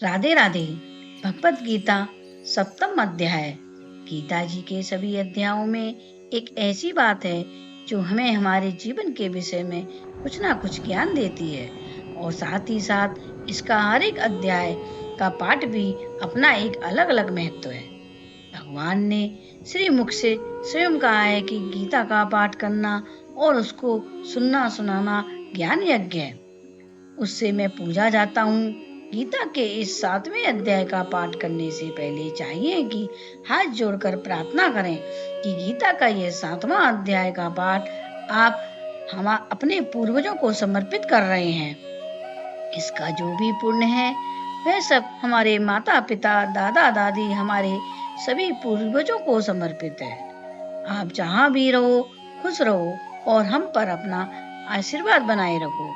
राधे राधे। भगवत गीता सप्तम अध्याय। गीता जी के सभी अध्यायों में एक ऐसी बात है जो हमें हमारे जीवन के विषय में कुछ ना कुछ ज्ञान देती है और साथ ही साथ इसका हर एक अध्याय का पाठ भी अपना एक अलग अलग महत्व है। भगवान ने श्री मुख से स्वयं कहा है कि गीता का पाठ करना और उसको सुनना सुनाना ज्ञान यज्ञ है। उससे मैं पूजा जाता हूँ। गीता के इस 7वें अध्याय का पाठ करने से पहले चाहिए कि हाथ जोड़कर प्रार्थना करें कि गीता का यह 7वां अध्याय का पाठ आप हम अपने पूर्वजों को समर्पित कर रहे हैं। इसका जो भी पुण्य है वह सब हमारे माता पिता दादा दादी हमारे सभी पूर्वजों को समर्पित है। आप जहाँ भी रहो खुश रहो और हम पर अपना आशीर्वाद बनाए रखो।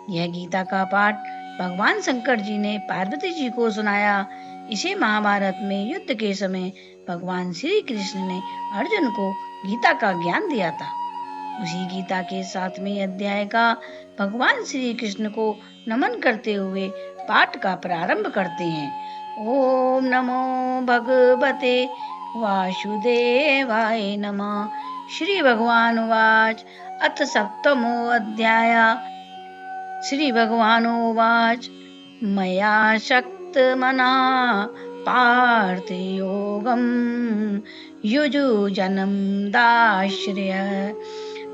यह गीता का पाठ भगवान शंकर जी ने पार्वती जी को सुनाया। इसे महाभारत में युद्ध के समय भगवान श्री कृष्ण ने अर्जुन को गीता का ज्ञान दिया था। उसी गीता के 7वें अध्याय का भगवान श्री कृष्ण को नमन करते हुए पाठ का प्रारंभ करते हैं। ओम नमो भगवते वासुदेवाय नमः। श्री भगवान उवाच अथ सप्तमो अध्याय। श्री भगवानुवाच मया शक्तमना पार्थ योगं युजुजनं दाश्रय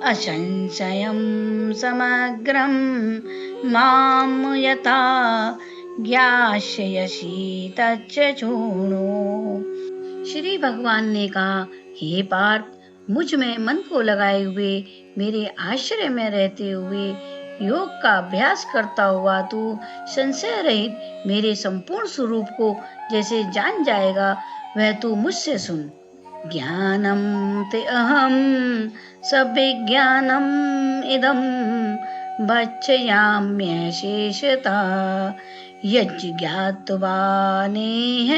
असंशयं समग्रं मां यथा ज्ञास्यसि तच्च शृणु। श्री भगवान ने कहा, हे पार्थ, मुझ में मन को लगाए हुए मेरे आश्रय में रहते हुए योग का अभ्यास करता हुआ तू संशय रहित मेरे संपूर्ण स्वरूप को जैसे जान जाएगा वह तू मुझसे सुन। ज्ञानम ते अहम सविज्ञानम इदम बच्चयाम्य शेषता यज्ञात्वा नेह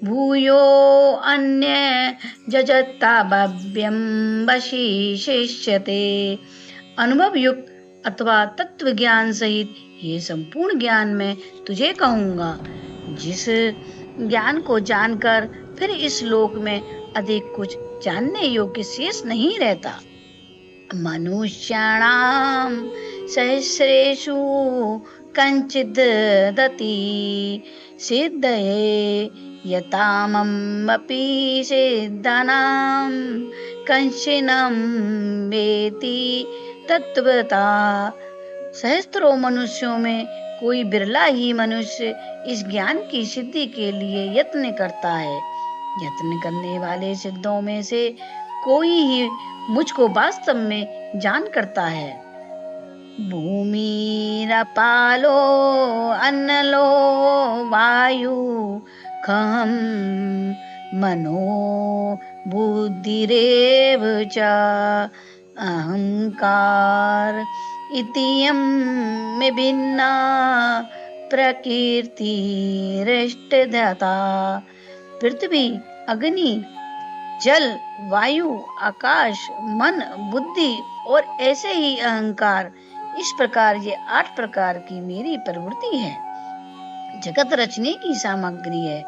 भूयो अन्य जजता भव्यम वशिष्यते। अनुभव युक्त अथवा तत्व ज्ञान सहित ये संपूर्ण ज्ञान मैं तुझे कहूँगा, जिस ज्ञान को जानकर फिर इस लोक में अधिक कुछ जानने योग्य शेष नहीं रहता। मनुष्याणाम सहस्रेषु कंचिद दति सिद्धये यतामपि सिद्धानां कंचिनं वेति तत्वता। सहस्त्रों मनुष्यों में कोई बिरला ही मनुष्य इस ज्ञान की सिद्धि के लिए यत्न करता है। यत्न करने वाले सिद्धों में से कोई ही मुझको वास्तव में जान करता है। भूमिरपालो अन्नलो वायु खम मनो बुद्धिरेव च अहंकार इतियं विभिन्ना प्रकृतिरिष्टधता। पृथ्वी, अग्नि, जल, वायु, आकाश, मन, बुद्धि और ऐसे ही अहंकार, इस प्रकार ये 8 प्रकार की मेरी प्रवृत्ति है। जगत रचने की सामग्री है।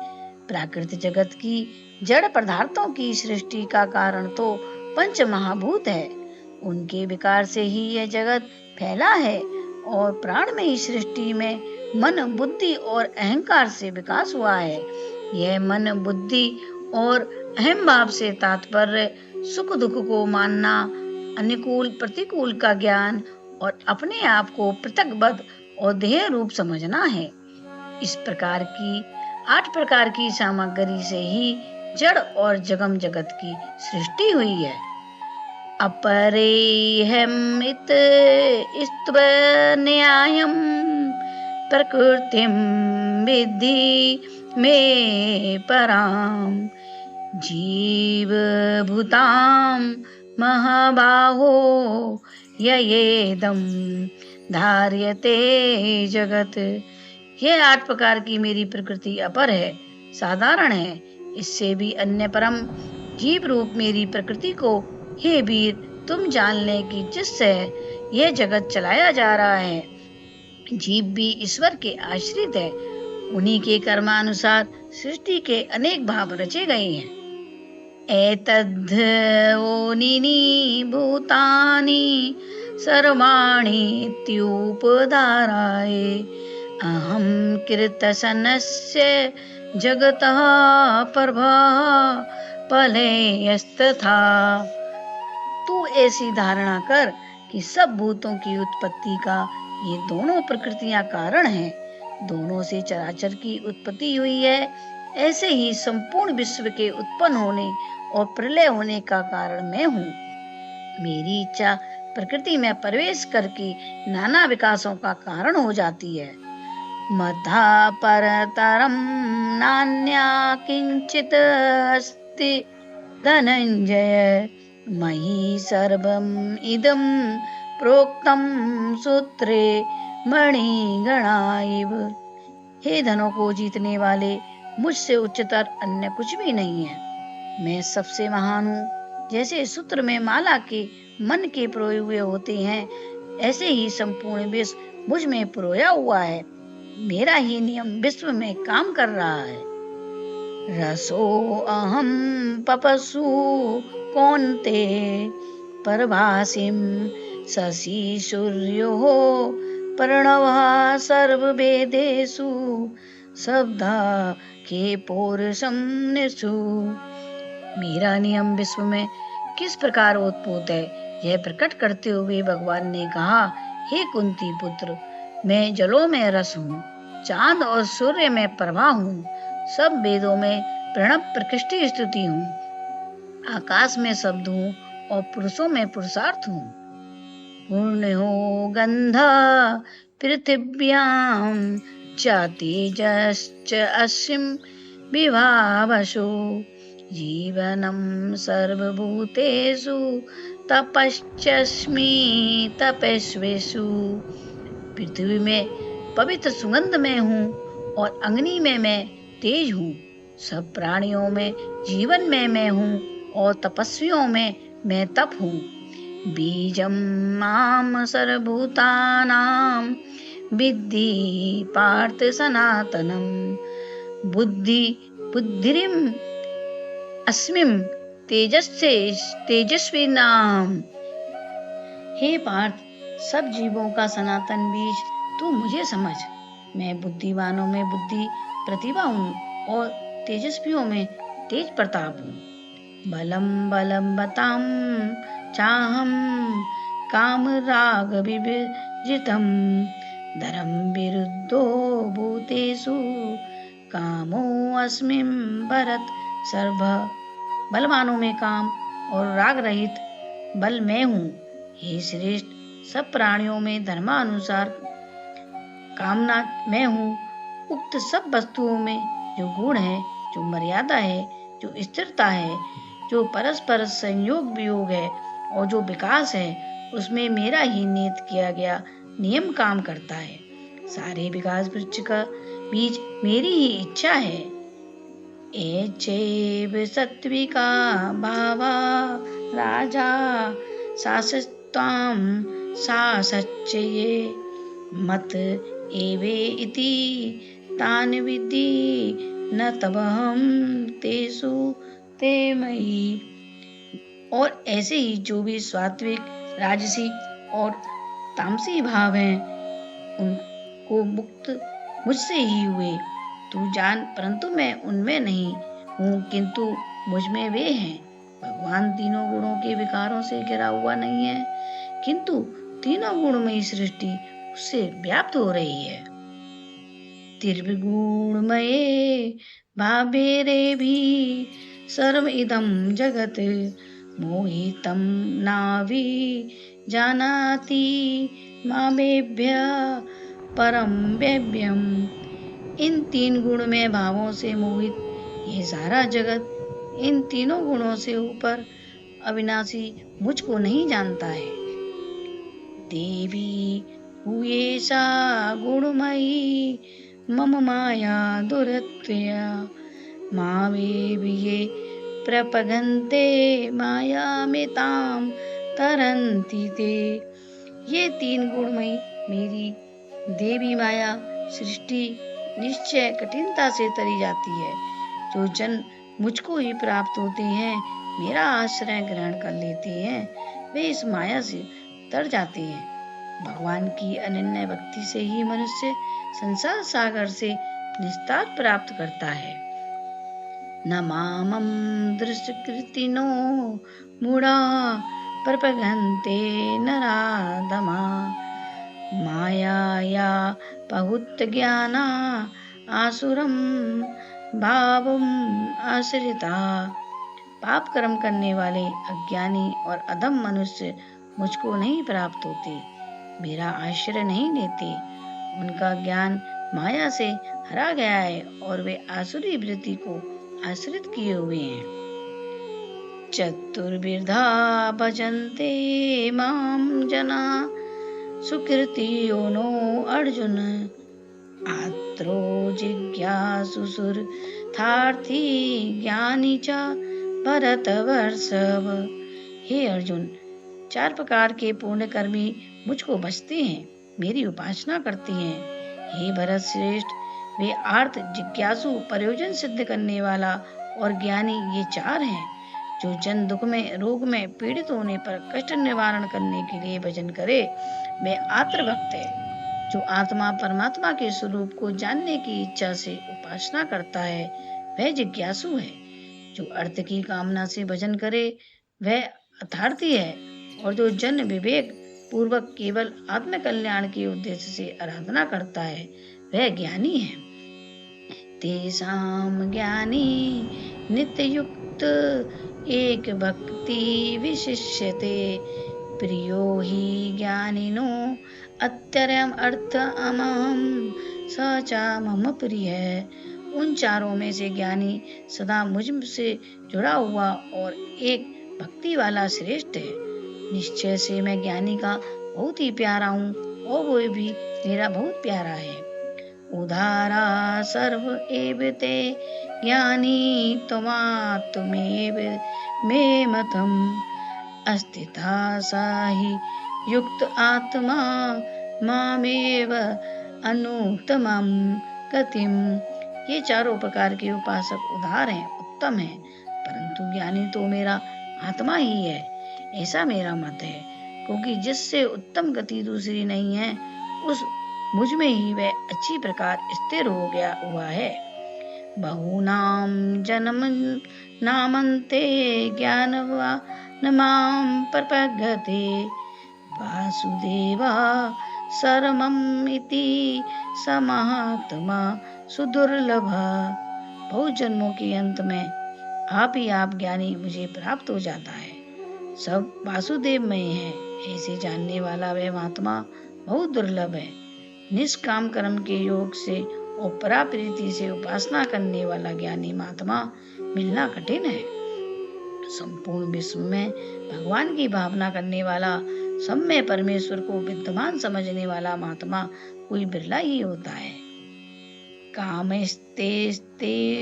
प्राकृतिक जगत की जड़ पदार्थों की सृष्टि का कारण तो पंच महाभूत है। उनके विकार से ही यह जगत फैला है और प्राणमयी सृष्टि में मन, बुद्धि और अहंकार से विकास हुआ है। यह मन, बुद्धि और अहम भाव से तात्पर्य सुख दुख को मानना, अनुकूल प्रतिकूल का ज्ञान और अपने आप को पृथकबद्ध और देह रूप समझना है। इस प्रकार की 8 प्रकार की सामग्री से ही जड़ और जगम जगत की सृष्टि हुई है। अपरेहमित इस्त्व न्यायं प्रकृतिं विद्धि मे परां जीव भूतां महाबाहो ययेदं धार्यते जगत। यह 8 प्रकार की मेरी प्रकृति अपर है, साधारण है। इससे भी अन्य परम जीव रूप मेरी प्रकृति को हे वीर तुम जान ले कि जिससे यह जगत चलाया जा रहा है। जीव भी ईश्वर के आश्रित है उन्हीं के कर्मानुसार सृष्टि के अनेक भाव रचे गए हैं। एतद् ओनिनी भूतानि सर्वाणि इत्युपधाराय अहं कीर्तसनस्य जगतः प्रभः प्रलयस्तथा। तू ऐसी धारणा कर कि सब भूतों की उत्पत्ति का ये दोनों प्रकृतियां कारण हैं, दोनों से चराचर की उत्पत्ति हुई है। ऐसे ही संपूर्ण विश्व के उत्पन्न होने और प्रलय होने का कारण मैं हूँ। मेरी इच्छा प्रकृति में प्रवेश करके नाना विकासों का कारण हो जाती है। मधा परतरम नान्या किंचित अस्ति धनंजय मयि सर्वम इदं प्रोक्तम सूत्रे मणिगणा इव। हे धनों को जीतने वाले, मुझसे उच्चतर अन्य कुछ भी नहीं है। मैं सबसे महान हूँ। जैसे सूत्र में माला के मन के परोए हुए होते हैं, ऐसे ही संपूर्ण विश्व मुझ में परोया हुआ है। मेरा ही नियम विश्व में काम कर रहा है। रसो अहम पपसु कौन्ते परभासिम शशि सूर्यो प्रणवः सर्ववेदेषु शब्दा के पौरुषम निषु। मेरा नियम विश्व में किस प्रकार ओतप्रोत है, यह प्रकट करते हुए भगवान ने कहा, हे कुंती पुत्र, मैं जलों में रस हूँ, चांद और सूर्य में प्रभा हूँ, सब वेदों में प्रणव प्रकृष्टि स्तुति हूँ, आकाश में शब्द हूँ और पुरुषों में पुरुषार्थ हूँ। पूर्ण हो गंध पृथिव्याम च तेजश्च अश्विं विभावसु जीवनम सर्वभूतेषु तपश्चस्मि तपस्वेषु। पृथ्वी में पवित्र सुगंध में हूँ और अग्नि में मैं तेज हूँ। सब प्राणियों में जीवन में मैं हूँ और तपस्वियों में मैं तप हूँ। बीजम माम सर्वभूतानां विद्धि पार्थ सनातनम बुद्धिरिम अस्मिं तेजस्विनाम। हे पार्थ, सब जीवों का सनातन बीज तू मुझे समझ। मैं बुद्धिमानों में बुद्धि प्रतिभा हूँ और तेजस्वियों में तेज प्रताप हूँ। बलम बलवताम चाहम काम राग विवर्जितम धर्म विरुद्धो भूतेषु कामो अस्मिं भरत सर्व। बलवानों में काम और राग रहित बल मैं हूँ। हे श्रेष्ठ, सब प्राणियों में धर्मानुसार कामना मैं हूँ। उक्त सब वस्तुओं में जो गुण है, जो मर्यादा है, जो स्थिरता है, जो परस्पर संयोग वियोग है और जो विकास है, उसमें मेरा ही नियत किया गया नियम काम करता है। सारे विकास वृक्ष का बीज मेरी ही इच्छा है। एचैव सत्विका भावा राजा शासस्त्वां शासच्चये मत एवे इति तान विद्धि न तबहम तेषु ते मयि। और ऐसे ही जो भी सात्विक, राजसी और तामसी भाव हैं, उनको मुक्त मुझसे ही हुए। तू जान, परंतु मैं उनमें नहीं हूँ, किंतु मुझ में वे हैं। भगवान तीनों गुणों के विकारों से घिरा हुआ नहीं है, किंतु तीनों गुणमयी सृष्टि उससे व्याप्त हो रही है। त्रिगुणमये भावेरे भी सर्व इदं जगत मोहितं नाभि जानाति मामेभ्य परम व्यव्यम। इन तीन गुण में भावों से मोहित ये सारा जगत इन तीनों गुणों से ऊपर अविनाशी मुझको नहीं जानता है। देवी हुएशा गुणमयी मम माया दुरत्वया मावेभिये प्रपगन्ते मायामितां तरन्ति ते। ये तीन गुणमयी मेरी देवी माया सृष्टि निश्चय कठिनता से तरी जाती है। जो जन मुझको ही प्राप्त होते हैं, मेरा आश्रय ग्रहण कर लेते हैं, वे इस माया से तर जाते हैं। भगवान की अनन्य भक्ति से ही मनुष्य संसार सागर से निस्तार प्राप्त करता है। न मामं दृष्टकृतिनो मूढ़ा प्रपगन्ते नराधमा मायाया बहुत ज्ञाना आसुरम भावम आश्रिता। पाप कर्म करने वाले अज्ञानी और अधम मनुष्य मुझको नहीं प्राप्त होते, मेरा आश्रय नहीं लेते। उनका ज्ञान माया से हरा गया है और वे आसुरी वृत्ति को आश्रित किए हुए हैं। चतुर्विधा भजन्ते माम जना सुकृतियो नो अर्जुन आत्रो जिज्ञासुसुरथार्थी ज्ञानी च भरतवर्षभ। हे अर्जुन, 4 प्रकार के पूर्ण कर्मी मुझको भजते हैं, मेरी उपासना करते हैं। हे भरत श्रेष्ठ, वे आर्त, जिज्ञासु, प्रयोजन सिद्ध करने वाला और ज्ञानी, ये 4 हैं। जो जन दुख में, रोग में पीड़ित होने पर कष्ट निवारण करने के लिए भजन करे, वे आर्त भक्त है। जो आत्मा परमात्मा के स्वरूप को जानने की इच्छा से उपासना करता है, वह जिज्ञासु है। जो अर्थ की कामना से भजन करे, वह अर्थार्थी है। और जो जन विवेक पूर्वक केवल आत्म कल्याण के उद्देश्य से आराधना करता है, वह ज्ञानी है। तेषां ज्ञानी नित्ययुक्त एक भक्ति विशिष्यते प्रियो हि ज्ञानिनो अत्यरम अर्थ अमहम स च मम प्रिय। उन 4 में से ज्ञानी सदा मुझसे जुड़ा हुआ और एक भक्ति वाला श्रेष्ठ है। निश्चय से मैं ज्ञानी का बहुत ही प्यारा हूँ और वो भी मेरा बहुत प्यारा है। उदारा सर्व एव ते ज्ञानी त्वमात्मेव मे मतम अस्थिता साहि युक्त आत्मा मामेव अनुत्तमं गतिम। ये 4 प्रकार के उपासक उदार हैं, उत्तम हैं, परंतु ज्ञानी तो मेरा आत्मा ही है, ऐसा मेरा मत है। क्योंकि जिससे उत्तम गति दूसरी नहीं है, उस मुझ में ही वह अच्छी प्रकार स्थिर हो गया हुआ है। बहुनाम जन्म नामन्ते ज्ञानवान मां प्रपद्यते वासुदेवा सर्वम् इति स महात्मा सुदुर्लभ। बहुत जन्मों के अंत में आप ही आप ज्ञानी मुझे प्राप्त हो जाता है। सब वासुदेव में है, ऐसे जानने वाला वह महात्मा बहुत दुर्लभ है। निष्काम कर्म के योग से और पराप्रीति से उपासना करने वाला ज्ञानी महात्मा मिलना कठिन है। संपूर्ण विश्व में भगवान की भावना करने वाला, सब में परमेश्वर को विद्यमान समझने वाला महात्मा कोई बिरला ही होता है। कामस्ते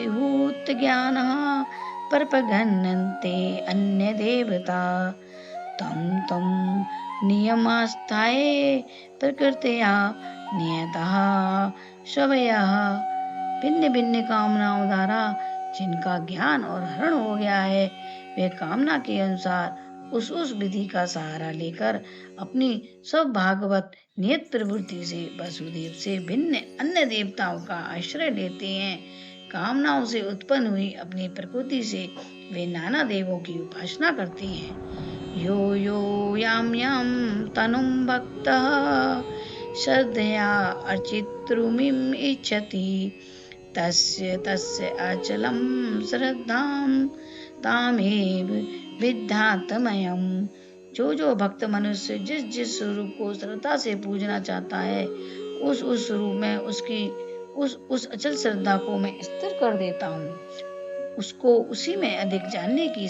हूत ज्ञान परपगन्नन्ते अन्य देवता तम तम नियमास्थाय प्रकृत्या नियतः स्वयः। भिन्न भिन्न कामनाओं द्वारा जिनका ज्ञान और हरण हो गया है, वे कामना के अनुसार उस विधि का सहारा लेकर अपनी सब भागवत नियत प्रवृत्ति से वसुदेव से भिन्न अन्य देवताओं का आश्रय लेते हैं। कामनाओं से उत्पन्न हुई अपनी प्रकृति से वे नाना देवों की उपासना करते हैं। यो यो याम याम तनुम भक्तः श्रद्धया अर्चितुमिम इच्छति तस्य तस्य अचलम श्रद्धाम तामेव विद्यात्मयम। जो भक्त मनुष्य जिस स्वरूप को श्रद्धा से पूजना चाहता है, उस स्वरूप में उसकी उस अचल श्रद्धा को मैं स्थिर कर देता हूँ, उसको उसी में अधिक जानने की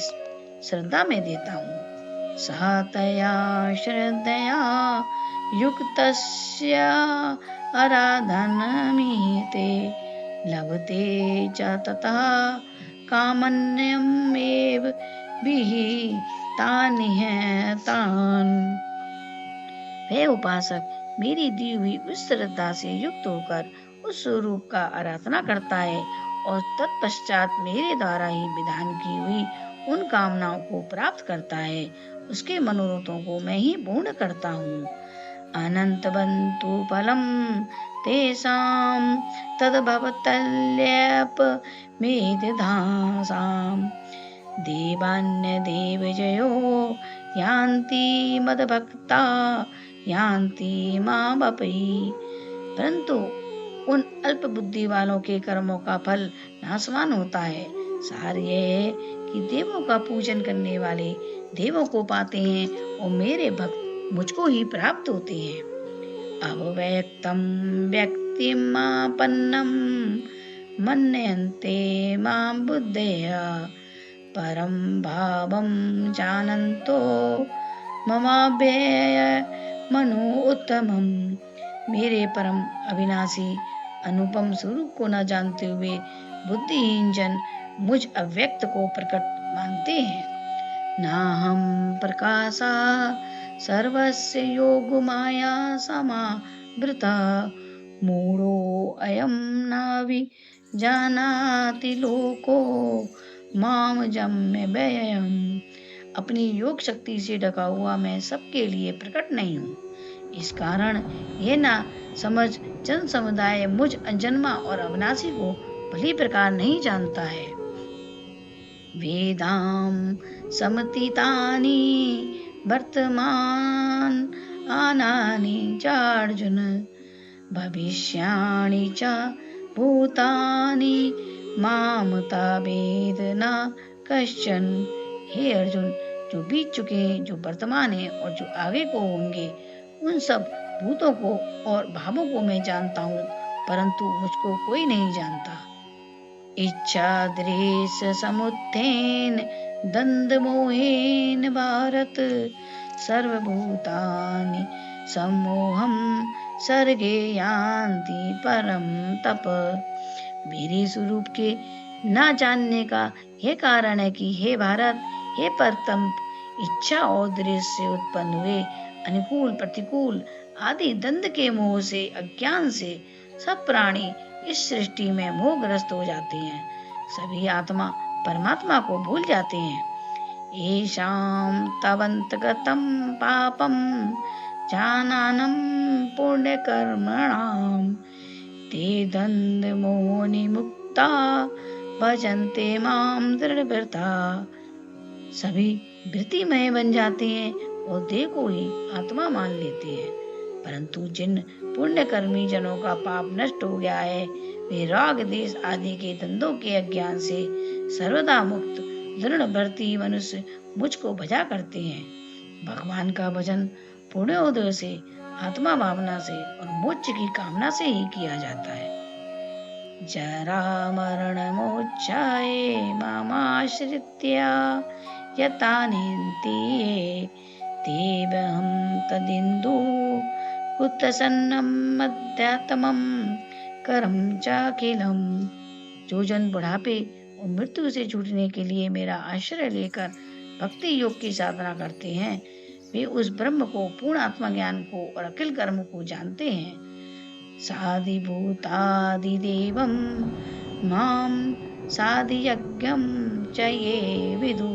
श्रद्धा में देता हूँ। सहतया श्रद्धया युक्तस्य आराधनमीते लभते च ततः कामन्यमेव विहितानि तान्। वह उपासक मेरी दी हुई उस श्रद्धा से युक्त होकर उस स्वरूप का आराधना करता है और तत्पश्चात मेरे द्वारा ही विधान की हुई उन कामनाओं को प्राप्त करता है, उसके मनोरथों को मैं ही पूर्ण करता हूँ। अनंतबन्तु फलं तेषां तद्भवतल्यप मेधिधासाम् देवान्यदेवजयो यान्ति मद्भक्ता यान्ति मामपि। परंतु उन अल्प बुद्धि वालों के कर्मों का फल नाशवान होता है। सार यह है कि देवों का पूजन करने वाले देवों को पाते हैं और मेरे भक्त मुझको ही प्राप्त होते हैं। अव्यक्तं व्यक्तिमापन्नं मन्यन्ते मां बुद्धयः परं भावं जानन्तो ममाव्ययमनु उत्तमम्। मेरे परम अविनाशी अनुपम स्वरूप को न जानते हुए बुद्धिहीन जन मुझ अव्यक्त को प्रकट मानते हैं। नाहं प्रकाशा सर्वस्य योगमाया समावृतः मूढो अयं नाभि जानाति लोको माम जम्य व्ययम्। अपनी योग शक्ति से ढका हुआ मैं सबके लिए प्रकट नहीं हूँ। इस कारण यह ना समझ जन समुदाय मुझ अजन्मा और अविनाशी को भली प्रकार नहीं जानता है। वेदां समतीतानि वर्तमान आनानि चार्जुन भविष्याणि च भूतानि माम तावेद न कश्चन। हे अर्जुन, जो बीत चुके हैं, जो वर्तमान है और जो आगे को होंगे, उन सब भूतों को और भावों को मैं जानता हूँ, परंतु मुझको कोई नहीं जानता। इच्छा द्वेष समुत्थेन द्वंद मोहेन भारत सर्वभूतानि सम्मोहं सर्गे यान्ति परम तप। मेरे स्वरूप के न जानने का यह कारण है कि हे भारत, हे परतंप, इच्छा और द्वेष से उत्पन्न हुए अनुकूल प्रतिकूल आदि द्वंद के मोह से, अज्ञान से सब प्राणी इस सृष्टि में मोहग्रस्त हो जाते हैं। सभी आत्मा परमात्मा को भूल जाते हैं। येषां तवन्तगतं पापं जानानं पुण्यकर्मणां ते द्वन्द्वमोहनिमुक्ता भजन्ते मां दृढ़व्रता। सभी वृत्तिमय बन जाते हैं और देह को ही आत्मा मान लेते हैं, परंतु जिन पुण्यकर्मी जनों का पाप नष्ट हो गया है, वे राग देश आदि के द्वंद्वों के अज्ञान से सर्वदा मुक्त दृढ़व्रती मनुष्य मुझको भजा करते हैं। भगवान का भजन पुण्योदय से, आत्मा भावना से और मोक्ष की कामना से ही किया जाता है। जरा मरण मोक्षाय मामाश्रित्य यतानिन्ति ये तेऽहं तदिन्दु कुतसन्नं अध्यात्मं करम चाखिलम। जो जन बुढ़ापे और मृत्यु से छूटने के लिए मेरा आश्रय लेकर भक्ति योग की साधना करते हैं, वे उस ब्रह्म को, पूर्ण आत्मज्ञान को और अखिल कर्म को जानते हैं। साधिभूतादिदेवं मां साधियज्ञं च ये विदु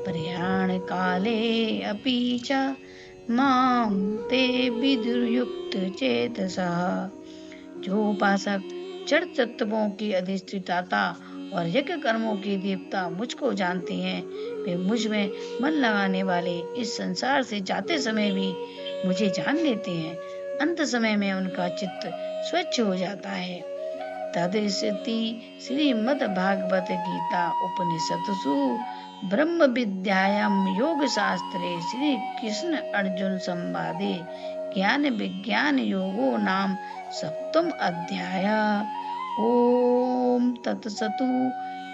प्रयाण काले अपि च मां ते विदुर्युक्त चेतसा। जो उपासक जड़ तत्वों की अधिष्ठाता और यज्ञ कर्मों के देवता मुझको जानते हैं, वे मुझ में मन लगाने वाले इस संसार से जाते समय भी मुझे जान लेते हैं। अंत समय में उनका चित्त स्वच्छ हो जाता है। तदस्ति श्रीमद्भागवत गीता उपनिषत्सु ब्रह्म विद्यायाम योग शास्त्रे श्री कृष्ण अर्जुन संवादे ज्ञान विज्ञान योगो नाम सप्तम अध्याय। ओम तत्सतु।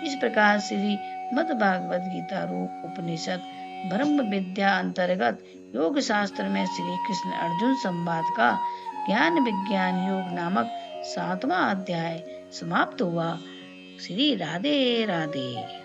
इस प्रकार श्री मद्भागवत गीता रूप उपनिषद ब्रह्म विद्या अंतर्गत योग शास्त्र में श्री कृष्ण अर्जुन संवाद का ज्ञान विज्ञान योग नामक 7वां अध्याय समाप्त हुआ। श्री राधे राधे।